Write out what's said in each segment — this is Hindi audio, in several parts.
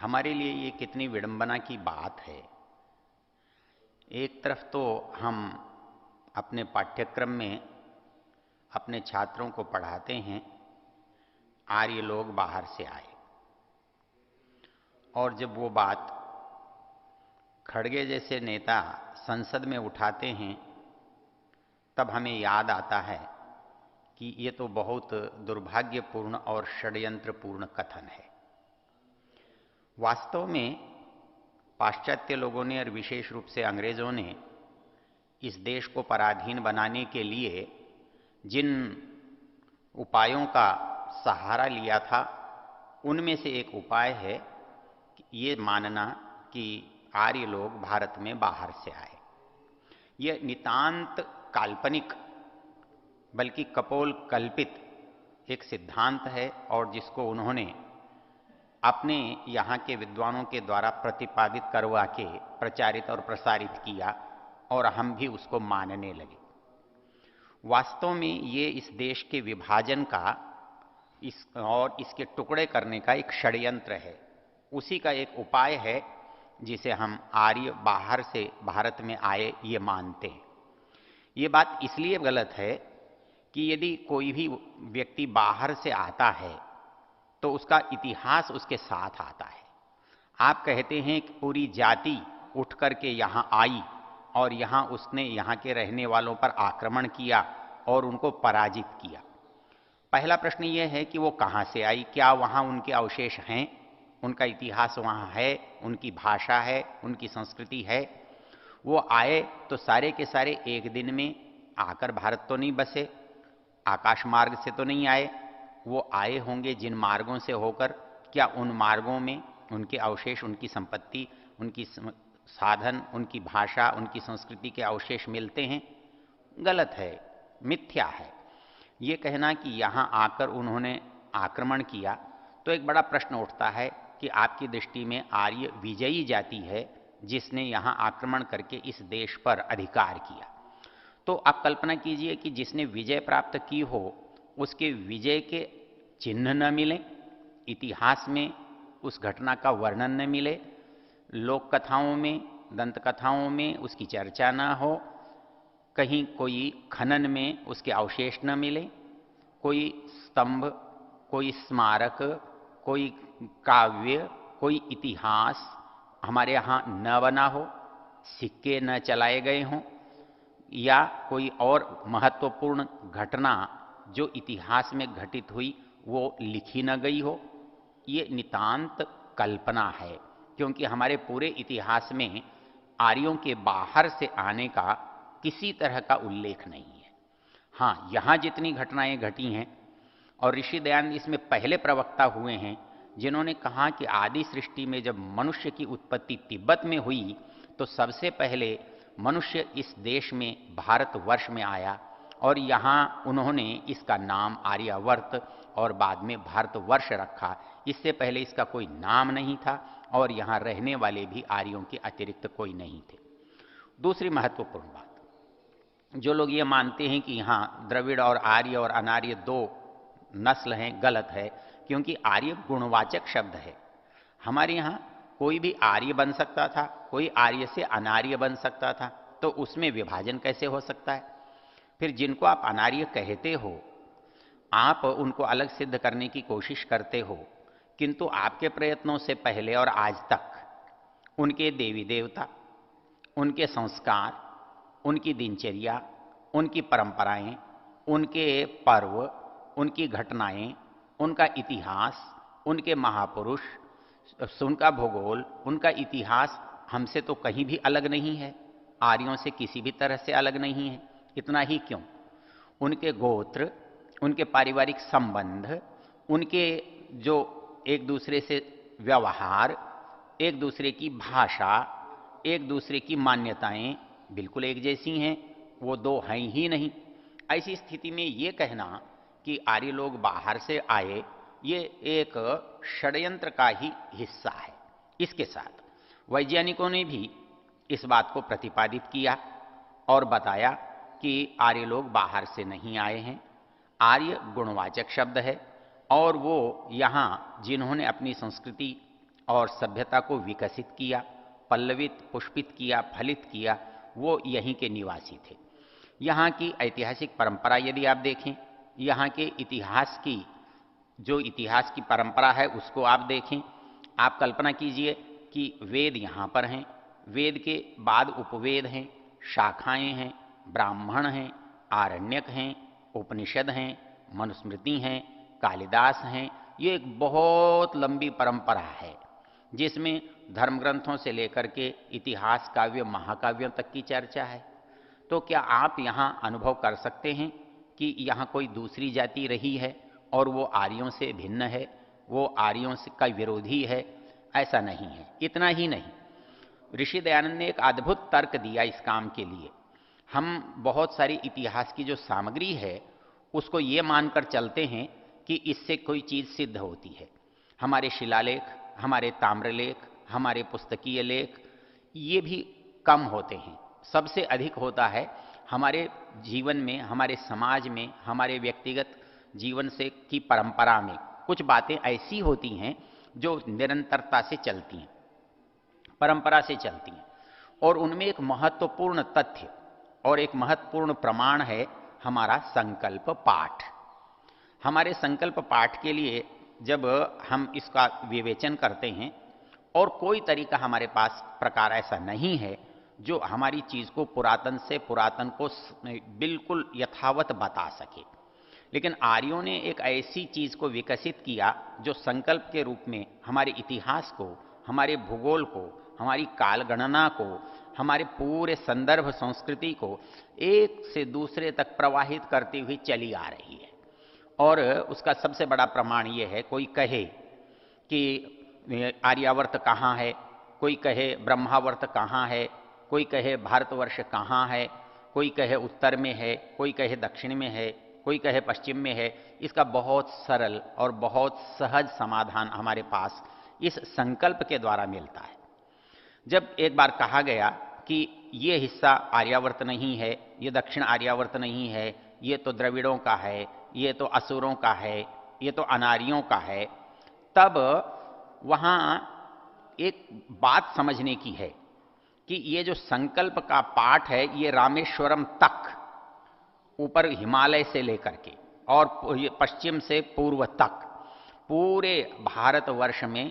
हमारे लिए ये कितनी विडंबना की बात है। एक तरफ तो हम अपने पाठ्यक्रम में अपने छात्रों को पढ़ाते हैं आर्य लोग बाहर से आए, और जब वो बात खड़गे जैसे नेता संसद में उठाते हैं तब हमें याद आता है कि ये तो बहुत दुर्भाग्यपूर्ण और षड्यंत्रपूर्ण कथन है। वास्तव में पाश्चात्य लोगों ने और विशेष रूप से अंग्रेजों ने इस देश को पराधीन बनाने के लिए जिन उपायों का सहारा लिया था उनमें से एक उपाय है ये मानना कि आर्य लोग भारत में बाहर से आए। यह नितांत काल्पनिक बल्कि कपोल कल्पित एक सिद्धांत है और जिसको उन्होंने अपने यहाँ के विद्वानों के द्वारा प्रतिपादित करवा के प्रचारित और प्रसारित किया और हम भी उसको मानने लगे। वास्तव में ये इस देश के विभाजन का और इसके टुकड़े करने का एक षड्यंत्र है, उसी का एक उपाय है जिसे हम आर्य बाहर से भारत में आए ये मानते हैं। ये बात इसलिए गलत है कि यदि कोई भी व्यक्ति बाहर से आता है तो उसका इतिहास उसके साथ आता है। आप कहते हैं कि पूरी जाति उठ करके यहाँ आई और यहाँ उसने यहाँ के रहने वालों पर आक्रमण किया और उनको पराजित किया। पहला प्रश्न ये है कि वो कहाँ से आई, क्या वहाँ उनके अवशेष हैं, उनका इतिहास वहाँ है, उनकी भाषा है, उनकी संस्कृति है। वो आए तो सारे के सारे एक दिन में आकर भारत तो नहीं बसे, आकाश मार्ग से तो नहीं आए। वो आए होंगे जिन मार्गों से होकर, क्या उन मार्गों में उनके अवशेष, उनकी संपत्ति, उनकी साधन, उनकी भाषा, उनकी संस्कृति के अवशेष मिलते हैं? गलत है, मिथ्या है। ये कहना कि यहाँ आकर उन्होंने आक्रमण किया, तो एक बड़ा प्रश्न उठता है कि आपकी दृष्टि में आर्य विजयी जाति है जिसने यहाँ आक्रमण करके इस देश पर अधिकार किया। तो आप कल्पना कीजिए कि जिसने विजय प्राप्त की हो उसके विजय के चिन्ह न मिले, इतिहास में उस घटना का वर्णन न मिले, लोक कथाओं में, दंत कथाओं में उसकी चर्चा न हो, कहीं कोई खनन में उसके अवशेष न मिले, कोई स्तंभ, कोई स्मारक, कोई काव्य, कोई इतिहास हमारे यहाँ न बना हो, सिक्के न चलाए गए हों, या कोई और महत्वपूर्ण घटना जो इतिहास में घटित हुई वो लिखी न गई हो। ये नितांत कल्पना है, क्योंकि हमारे पूरे इतिहास में आर्यों के बाहर से आने का किसी तरह का उल्लेख नहीं है। हाँ, यहाँ जितनी घटनाएं घटी हैं, और ऋषि दयानंद इसमें पहले प्रवक्ता हुए हैं जिन्होंने कहा कि आदि सृष्टि में जब मनुष्य की उत्पत्ति तिब्बत में हुई तो सबसे पहले मनुष्य इस देश में भारतवर्ष में आया और यहाँ उन्होंने इसका नाम आर्यावर्त और बाद में भारतवर्ष रखा। इससे पहले इसका कोई नाम नहीं था और यहाँ रहने वाले भी आर्यों के अतिरिक्त कोई नहीं थे। दूसरी महत्वपूर्ण बात, जो लोग ये मानते हैं कि यहाँ द्रविड़ और आर्य और अनार्य दो नस्ल हैं, गलत है, क्योंकि आर्य गुणवाचक शब्द है। हमारे यहाँ कोई भी आर्य बन सकता था, कोई आर्य से अनार्य बन सकता था, तो उसमें विभाजन कैसे हो सकता है? फिर जिनको आप अनार्य कहते हो, आप उनको अलग सिद्ध करने की कोशिश करते हो, किंतु आपके प्रयत्नों से पहले और आज तक उनके देवी देवता, उनके संस्कार, उनकी दिनचर्या, उनकी परंपराएं, उनके पर्व, उनकी घटनाएं, उनका इतिहास, उनके महापुरुष, उनका भूगोल, उनका इतिहास हमसे तो कहीं भी अलग नहीं है, आर्यों से किसी भी तरह से अलग नहीं है। इतना ही क्यों, उनके गोत्र, उनके पारिवारिक संबंध, उनके जो एक दूसरे से व्यवहार, एक दूसरे की भाषा, एक दूसरे की मान्यताएं बिल्कुल एक जैसी हैं, वो दो हैं ही नहीं। ऐसी स्थिति में ये कहना कि आर्य लोग बाहर से आए, ये एक षड्यंत्र का ही हिस्सा है। इसके साथ वैज्ञानिकों ने भी इस बात को प्रतिपादित किया और बताया कि आर्य लोग बाहर से नहीं आए हैं। आर्य गुणवाचक शब्द है और वो यहाँ जिन्होंने अपनी संस्कृति और सभ्यता को विकसित किया, पल्लवित, पुष्पित किया, फलित किया, वो यहीं के निवासी थे। यहाँ की ऐतिहासिक परंपरा यदि आप देखें, यहाँ के इतिहास की जो इतिहास की परंपरा है उसको आप देखें। आप कल्पना कीजिए कि वेद यहाँ पर हैं, वेद के बाद उपवेद हैं, शाखाएं हैं, ब्राह्मण हैं, आरण्यक हैं, उपनिषद हैं, मनुस्मृति हैं, कालिदास हैं। ये एक बहुत लंबी परंपरा है जिसमें धर्म ग्रंथों से लेकर के इतिहास, काव्य, महाकाव्यों तक की चर्चा है। तो क्या आप यहाँ अनुभव कर सकते हैं कि यहाँ कोई दूसरी जाति रही है और वो आर्यों से भिन्न है, वो आर्यों का विरोधी है? ऐसा नहीं है। इतना ही नहीं, ऋषि दयानंद ने एक अद्भुत तर्क दिया इस काम के लिए। हम बहुत सारी इतिहास की जो सामग्री है उसको ये मानकर चलते हैं कि इससे कोई चीज़ सिद्ध होती है। हमारे शिलालेख, हमारे ताम्रलेख, हमारे पुस्तकीय लेख, ये भी कम होते हैं। सबसे अधिक होता है हमारे जीवन में, हमारे समाज में, हमारे व्यक्तिगत जीवन से की परंपरा में कुछ बातें ऐसी होती हैं जो निरंतरता से चलती हैं, परंपरा से चलती हैं, और उनमें एक महत्वपूर्ण तथ्य और एक महत्वपूर्ण प्रमाण है हमारा संकल्प पाठ। हमारे संकल्प पाठ के लिए जब हम इसका विवेचन करते हैं, और कोई तरीका हमारे पास प्रकार ऐसा नहीं है जो हमारी चीज़ को पुरातन से पुरातन को बिल्कुल यथावत बता सके, लेकिन आर्यों ने एक ऐसी चीज़ को विकसित किया जो संकल्प के रूप में हमारे इतिहास को, हमारे भूगोल को, हमारी कालगणना को, हमारे पूरे संदर्भ संस्कृति को एक से दूसरे तक प्रवाहित करती हुई चली आ रही है। और उसका सबसे बड़ा प्रमाण ये है, कोई कहे कि आर्यावर्त कहाँ है, कोई कहे ब्रह्मावर्त कहाँ है, कोई कहे भारतवर्ष कहाँ है, कोई कहे उत्तर में है, कोई कहे दक्षिण में है, कोई कहे पश्चिम में है। इसका बहुत सरल और बहुत सहज समाधान हमारे पास इस संकल्प के द्वारा मिलता है। जब एक बार कहा गया कि ये हिस्सा आर्यावर्त नहीं है, ये दक्षिण आर्यावर्त नहीं है, ये तो द्रविड़ों का है, ये तो असुरों का है, ये तो अनार्यों का है, तब वहाँ एक बात समझने की है कि ये जो संकल्प का पाठ है ये रामेश्वरम तक, ऊपर हिमालय से लेकर के और पश्चिम से पूर्व तक पूरे भारतवर्ष में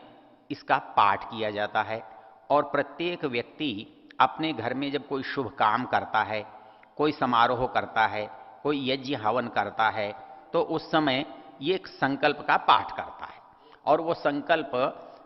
इसका पाठ किया जाता है। और प्रत्येक व्यक्ति अपने घर में जब कोई शुभ काम करता है, कोई समारोह करता है, कोई यज्ञ हवन करता है, तो उस समय ये एक संकल्प का पाठ करता है। और वो संकल्प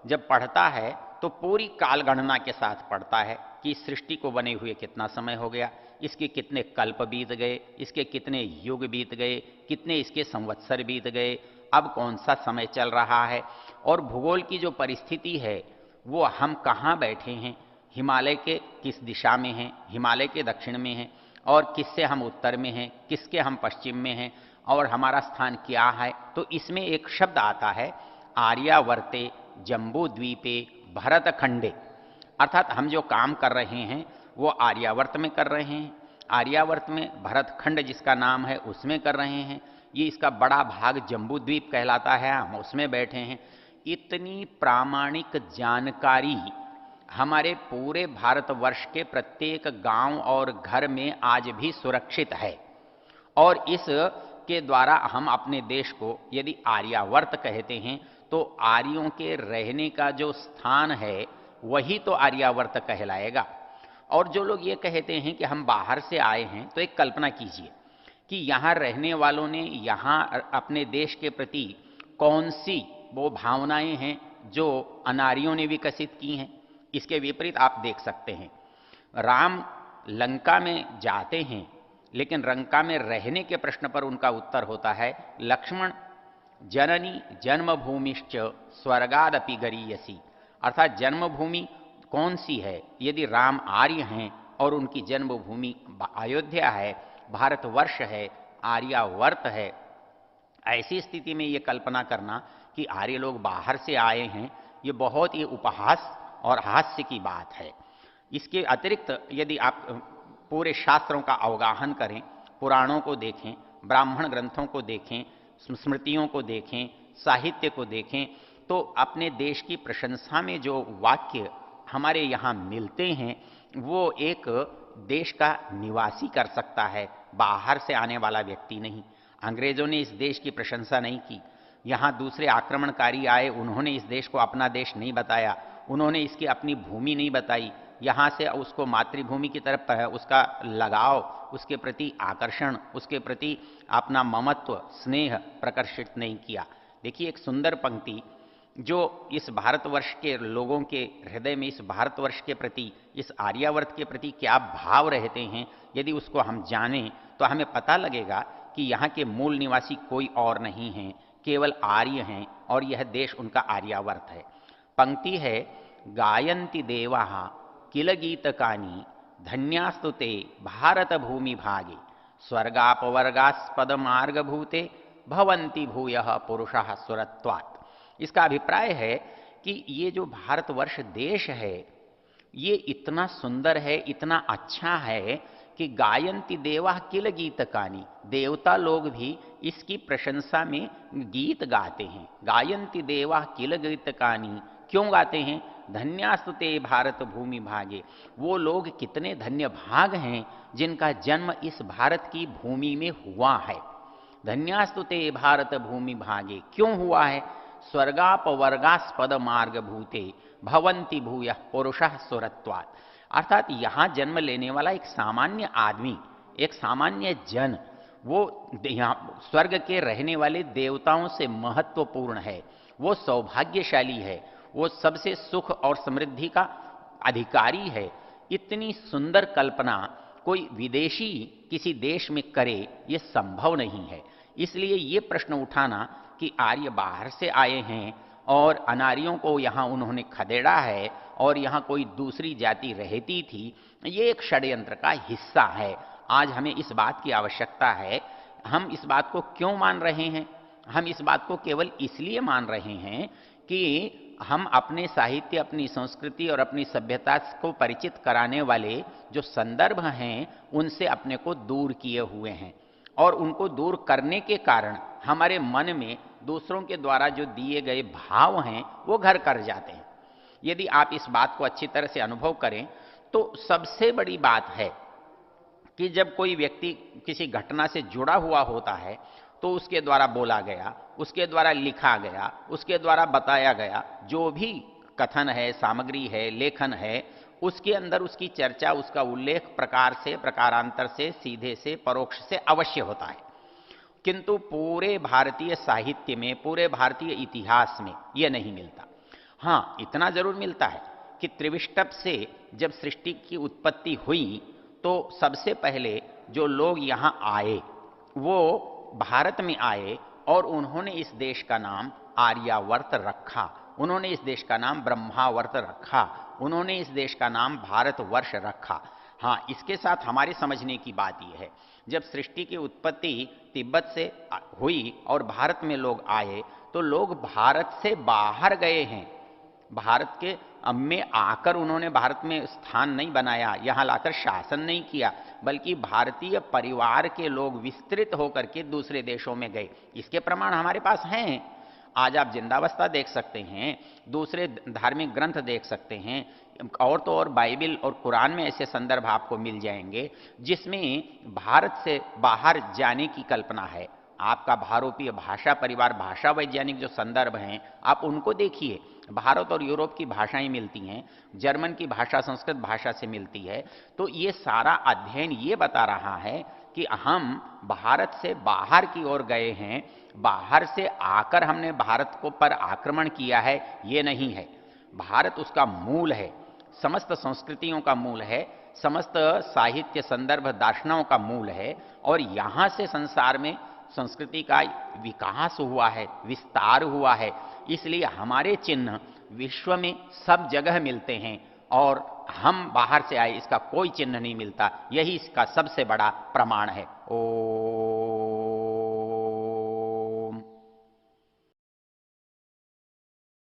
जब पढ़ता है तो पूरी कालगणना के साथ पढ़ता है कि सृष्टि को बने हुए कितना समय हो गया, इसके कितने कल्प बीत गए, इसके कितने युग बीत गए, कितने इसके संवत्सर बीत गए, अब कौन सा समय चल रहा है, और भूगोल की जो परिस्थिति है वो हम कहाँ बैठे हैं, हिमालय के किस दिशा में हैं, हिमालय के दक्षिण में हैं, और किससे हम उत्तर में हैं, किसके हम पश्चिम में हैं, और हमारा स्थान क्या है। तो इसमें एक शब्द आता है आर्यावर्ते जम्बू द्वीपे भरतखंडे, अर्थात हम जो काम कर रहे हैं वो आर्यावर्त में कर रहे हैं, आर्यावर्त में भरतखंड जिसका नाम है उसमें कर रहे हैं, ये इसका बड़ा भाग जम्बू द्वीप कहलाता है, हम उसमें बैठे हैं। इतनी प्रामाणिक जानकारी हमारे पूरे भारतवर्ष के प्रत्येक गांव और घर में आज भी सुरक्षित है, और इस के द्वारा हम अपने देश को यदि आर्यावर्त कहते हैं तो आर्यों के रहने का जो स्थान है वही तो आर्यावर्त कहलाएगा। और जो लोग ये कहते हैं कि हम बाहर से आए हैं, तो एक कल्पना कीजिए कि यहाँ रहने वालों ने यहाँ अपने देश के प्रति कौन सी वो भावनाएं हैं जो अनार्यों ने विकसित की हैं। इसके विपरीत आप देख सकते हैं, राम लंका में जाते हैं लेकिन लंका में रहने के प्रश्न पर उनका उत्तर होता है लक्ष्मण जननी जन्मभूमिश्च स्वर्गादपि गरीयसी, अर्थात जन्मभूमि कौन सी है, यदि राम आर्य हैं और उनकी जन्मभूमि अयोध्या है, भारतवर्ष है, आर्यावर्त है, ऐसी स्थिति में ये कल्पना करना कि आर्य लोग बाहर से आए हैं, ये बहुत ही उपहास और हास्य की बात है। इसके अतिरिक्त यदि आप पूरे शास्त्रों का अवगाहन करें, पुराणों को देखें, ब्राह्मण ग्रंथों को देखें, स्मृतियों को देखें, साहित्य को देखें, तो अपने देश की प्रशंसा में जो वाक्य हमारे यहाँ मिलते हैं वो एक देश का निवासी कर सकता है, बाहर से आने वाला व्यक्ति नहीं। अंग्रेजों ने इस देश की प्रशंसा नहीं की, यहाँ दूसरे आक्रमणकारी आए, उन्होंने इस देश को अपना देश नहीं बताया, उन्होंने इसकी अपनी भूमि नहीं बताई, यहाँ से उसको मातृभूमि की तरफ उसका लगाव, उसके प्रति आकर्षण, उसके प्रति अपना ममत्व स्नेह प्रकर्षित नहीं किया। देखिए एक सुंदर पंक्ति जो इस भारतवर्ष के लोगों के हृदय में इस भारतवर्ष के प्रति, इस आर्यावर्त के प्रति क्या भाव रहते हैं, यदि उसको हम जानें तो हमें पता लगेगा कि यहाँ के मूल निवासी कोई और नहीं हैं, केवल आर्य हैं और यह देश उनका आर्यावर्त है। पंक्ति है, गायन्ति देवाः किल गीतकानि धन्यास्तुते भारत भूमि भागे स्वर्गापवर्गास्पद मार्गभूते भवन्ति भूयः पुरुषः सुरत्वात्। इसका अभिप्राय है कि ये जो भारतवर्ष देश है ये इतना सुंदर है, इतना अच्छा है कि गायन्ति देवा किल गीतकानि, देवता लोग भी इसकी प्रशंसा में गीत गाते हैं। गायन्ति देवा किल गीतकानि, क्यों गाते हैं? धन्यास्तुते भारत भूमि भागे, वो लोग कितने धन्य भाग हैं जिनका जन्म इस भारत की भूमि में हुआ है। धन्यास्तुते भारत भूमि भागे, क्यों हुआ है? स्वर्गापवर्गास्पद मार्ग भूते भवन्ति भूयः पुरुषः सुरत्वात्। अर्थात यहाँ जन्म लेने वाला एक सामान्य आदमी, एक सामान्य जन, वो यहाँ स्वर्ग के रहने वाले देवताओं से महत्वपूर्ण है, वो सौभाग्यशाली है, वो सबसे सुख और समृद्धि का अधिकारी है। इतनी सुंदर कल्पना कोई विदेशी किसी देश में करे ये संभव नहीं है। इसलिए ये प्रश्न उठाना कि आर्य बाहर से आए हैं और अनार्यों को यहाँ उन्होंने खदेड़ा है और यहाँ कोई दूसरी जाति रहती थी, ये एक षड्यंत्र का हिस्सा है। आज हमें इस बात की आवश्यकता है। हम इस बात को क्यों मान रहे हैं? हम इस बात को केवल इसलिए मान रहे हैं कि हम अपने साहित्य, अपनी संस्कृति और अपनी सभ्यता को परिचित कराने वाले जो संदर्भ हैं उनसे अपने को दूर किए हुए हैं और उनको दूर करने के कारण हमारे मन में दूसरों के द्वारा जो दिए गए भाव हैं वो घर कर जाते हैं। यदि आप इस बात को अच्छी तरह से अनुभव करें तो सबसे बड़ी बात है कि जब कोई व्यक्ति किसी घटना से जुड़ा हुआ होता है तो उसके द्वारा बोला गया, उसके द्वारा लिखा गया, उसके द्वारा बताया गया जो भी कथन है, सामग्री है, लेखन है, उसके अंदर उसकी चर्चा, उसका उल्लेख प्रकार से, प्रकारांतर से, सीधे से, परोक्ष से अवश्य होता है। किंतु पूरे भारतीय साहित्य में, पूरे भारतीय इतिहास में यह नहीं मिलता। हाँ, इतना जरूर मिलता है कि त्रिविष्टप से जब सृष्टि की उत्पत्ति हुई तो सबसे पहले जो लोग यहाँ आए वो भारत में आए और उन्होंने इस देश का नाम आर्यावर्त रखा, उन्होंने इस देश का नाम ब्रह्मावर्त रखा, उन्होंने इस देश का नाम भारतवर्ष रखा। हाँ, इसके साथ हमारे समझने की बात यह है, जब सृष्टि की उत्पत्ति तिब्बत से हुई और भारत में लोग आए तो लोग भारत से बाहर गए हैं। भारत के में आकर उन्होंने भारत में स्थान नहीं बनाया, यहाँ लाकर शासन नहीं किया, बल्कि भारतीय परिवार के लोग विस्तृत होकर के दूसरे देशों में गए। इसके प्रमाण हमारे पास हैं। आज आप जिंदावस्था देख सकते हैं, दूसरे धार्मिक ग्रंथ देख सकते हैं, और तो और बाइबिल और कुरान में ऐसे संदर्भ आपको मिल जाएंगे जिसमें भारत से बाहर जाने की कल्पना है। आपका भारोपीय भाषा परिवार, भाषा वैज्ञानिक जो संदर्भ हैं आप उनको देखिए। भारत और यूरोप की भाषाएं मिलती हैं, जर्मन की भाषा संस्कृत भाषा से मिलती है। तो ये सारा अध्ययन ये बता रहा है कि हम भारत से बाहर की ओर गए हैं, बाहर से आकर हमने भारत को पर आक्रमण किया है, ये नहीं है। भारत उसका मूल है, समस्त संस्कृतियों का मूल है, समस्त साहित्य संदर्भ दार्शनों का मूल है और यहाँ से संसार में संस्कृति का विकास हुआ है, विस्तार हुआ है। इसलिए हमारे चिन्ह विश्व में सब जगह मिलते हैं और हम बाहर से आए इसका कोई चिन्ह नहीं मिलता। यही इसका सबसे बड़ा प्रमाण है। ओ